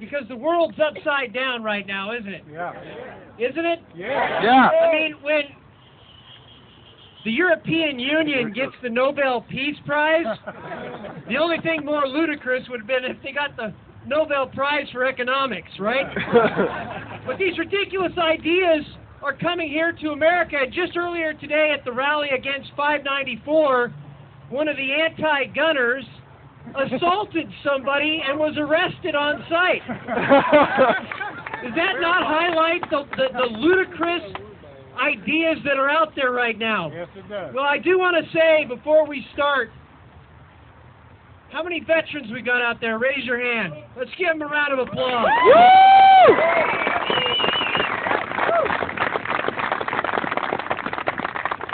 because the world's upside down right now, isn't it? Yeah. Isn't it? Yeah. Yeah. I mean, when the European Union gets the Nobel Peace Prize, the only thing more ludicrous would have been if they got the Nobel Prize for economics, right? But these ridiculous ideas are coming here to America. Just earlier today at the rally against 594, one of the anti-gunners assaulted somebody and was arrested on site. Does that not highlight the ludicrous ideas that are out there right now? Yes, it does. Well, I do want to say before we start, how many veterans we got out there? Raise your hand. Let's give them a round of applause.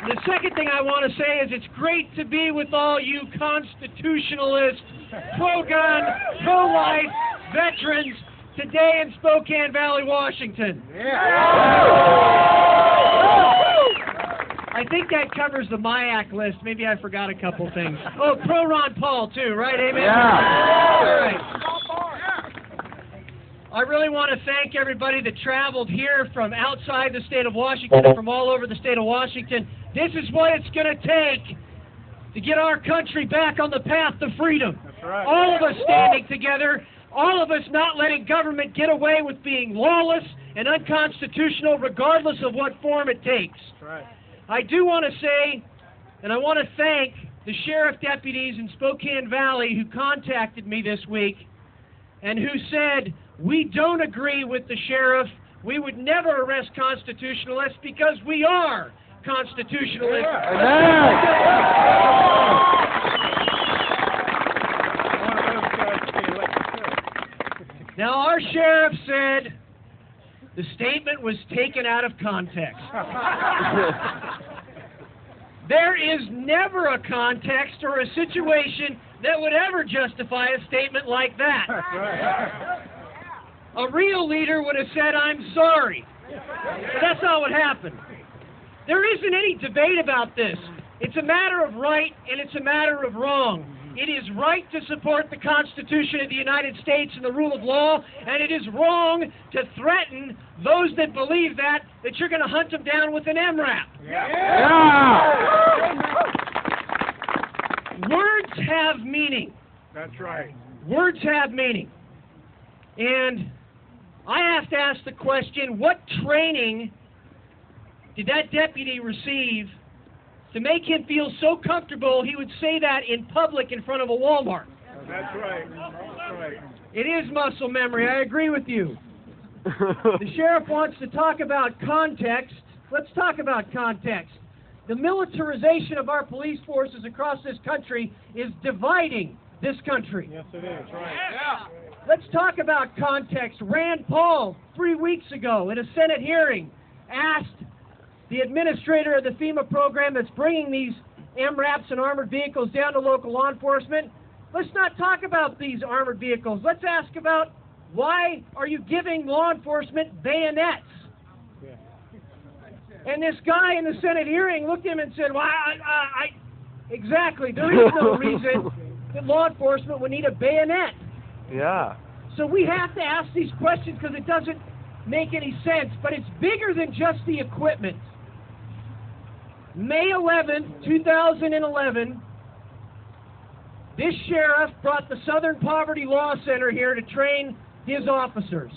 The second thing I want to say is it's great to be with all you constitutionalists, pro-gun, pro-life veterans today in Spokane Valley, Washington. I think that covers the MIAC list. Maybe I forgot a couple things. Oh, pro-Ron Paul, too, right, Amy? Yeah. All right. I really want to thank everybody that traveled here from outside the state of Washington and from all over the state of Washington. This is what it's going to take to get our country back on the path to freedom. That's right. All of us standing together, all of us not letting government get away with being lawless and unconstitutional regardless of what form it takes. That's right. I do want to say, and I want to thank the sheriff deputies in Spokane Valley who contacted me this week and who said, we don't agree with the sheriff. We would never arrest constitutionalists because we are constitutionalists. Now, our sheriff said the statement was taken out of context. There is never a context or a situation that would ever justify a statement like that. A real leader would have said, I'm sorry. But that's not what happened. There isn't any debate about this. It's a matter of right and it's a matter of wrong. It is right to support the Constitution of the United States and the rule of law, and it is wrong to threaten those that believe that you're going to hunt them down with an MRAP. Words have meaning. That's right. Words have meaning. And I have to ask the question, what training did that deputy receive to make him feel so comfortable he would say that in public in front of a Walmart? That's right. That's right. It is muscle memory. I agree with you. The sheriff wants to talk about context. Let's talk about context. The militarization of our police forces across this country is dividing this country. Yes, it is. Right. Let's talk about context. Rand Paul, 3 weeks ago, in a Senate hearing, asked the administrator of the FEMA program that's bringing these MRAPs and armored vehicles down to local law enforcement, let's not talk about these armored vehicles. Let's ask about why are you giving law enforcement bayonets? Yeah. And this guy in the Senate hearing looked at him and said, well, exactly, there is no reason that law enforcement would need a bayonet. Yeah. So we have to ask these questions because it doesn't make any sense, but it's bigger than just the equipment. May 11, 2011, this sheriff brought the Southern Poverty Law Center here to train his officers.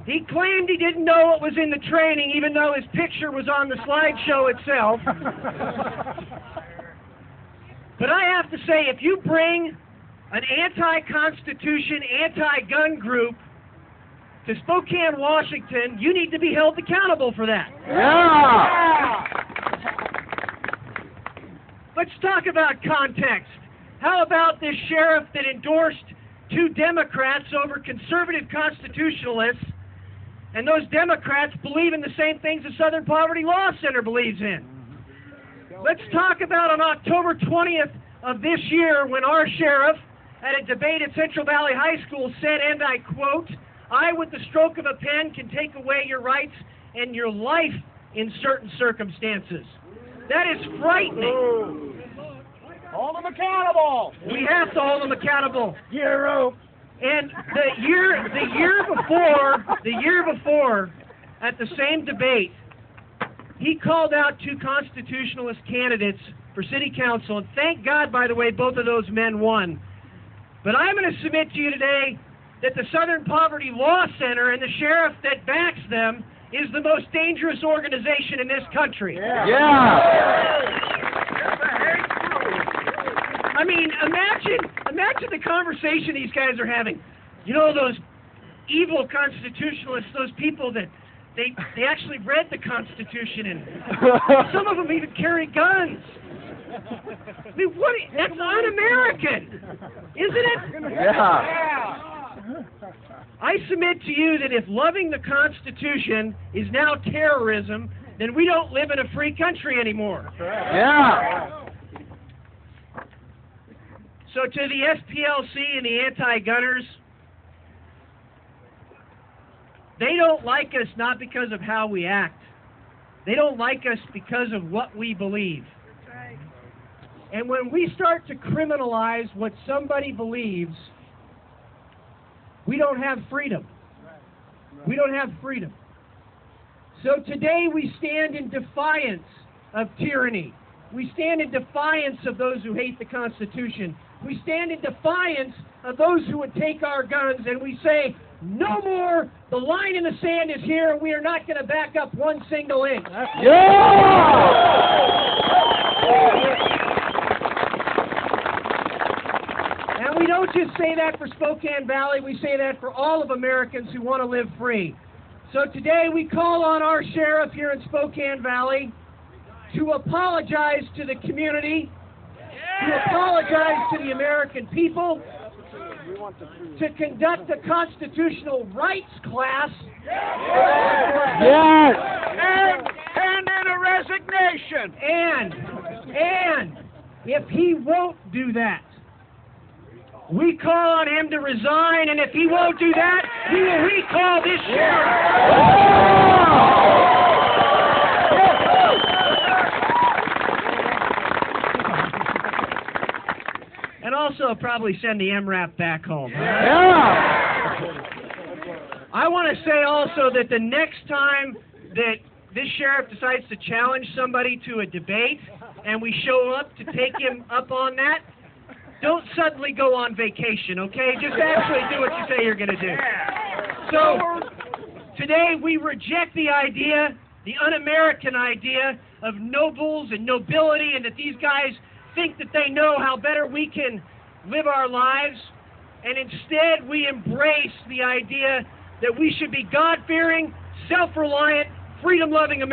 He claimed he didn't know what was in the training, even though his picture was on the slideshow itself. But I have to say, if you bring an anti-Constitution, anti-gun group to Spokane, Washington, you need to be held accountable for that. Yeah. Let's talk about context. How about this sheriff that endorsed 2 Democrats over conservative constitutionalists, and those Democrats believe in the same things the Southern Poverty Law Center believes in? Let's talk about on October 20th of this year when our sheriff at a debate at Central Valley High School said, and I quote, I, with the stroke of a pen, can take away your rights and your life in certain circumstances. That is frightening. Hold them accountable. We have to hold them accountable. Hero. And the year before, at the same debate, he called out 2 constitutionalist candidates for city council, and thank God, by the way, both of those men won. But I'm going to submit to you today that the Southern Poverty Law Center and the sheriff that backs them is the most dangerous organization in this country. Yeah. I mean, imagine the conversation these guys are having. You know, those evil constitutionalists, those people that they actually read the Constitution, and some of them even carry guns. I mean, that's un-American, isn't it? Yeah. I submit to you that if loving the Constitution is now terrorism, then we don't live in a free country anymore. Yeah. So to the SPLC and the anti-gunners, they don't like us not because of how we act. They don't like us because of what we believe. And when we start to criminalize what somebody believes, we don't have freedom. We don't have freedom. So today we stand in defiance of tyranny. We stand in defiance of those who hate the Constitution. We stand in defiance of those who would take our guns, and we say, no more. The line in the sand is here, and we are not going to back up one single inch. And we don't just say that for Spokane Valley, we say that for all of Americans who want to live free. So today we call on our sheriff here in Spokane Valley to apologize to the community, to apologize to the American people, to conduct a constitutional rights class. Yes. And in a resignation. And if he won't do that, we call on him to resign, and if he won't do that, we will recall this and also probably send the MRAP back home. Yeah. I want to say also that the next time that this sheriff decides to challenge somebody to a debate and we show up to take him up on that, don't suddenly go on vacation, okay? Just actually do what you say you're going to do. So today we reject the idea, the un-American idea of nobles and nobility, and that these guys think that they know how better we can live our lives, and instead we embrace the idea that we should be God-fearing, self-reliant, freedom-loving Americans.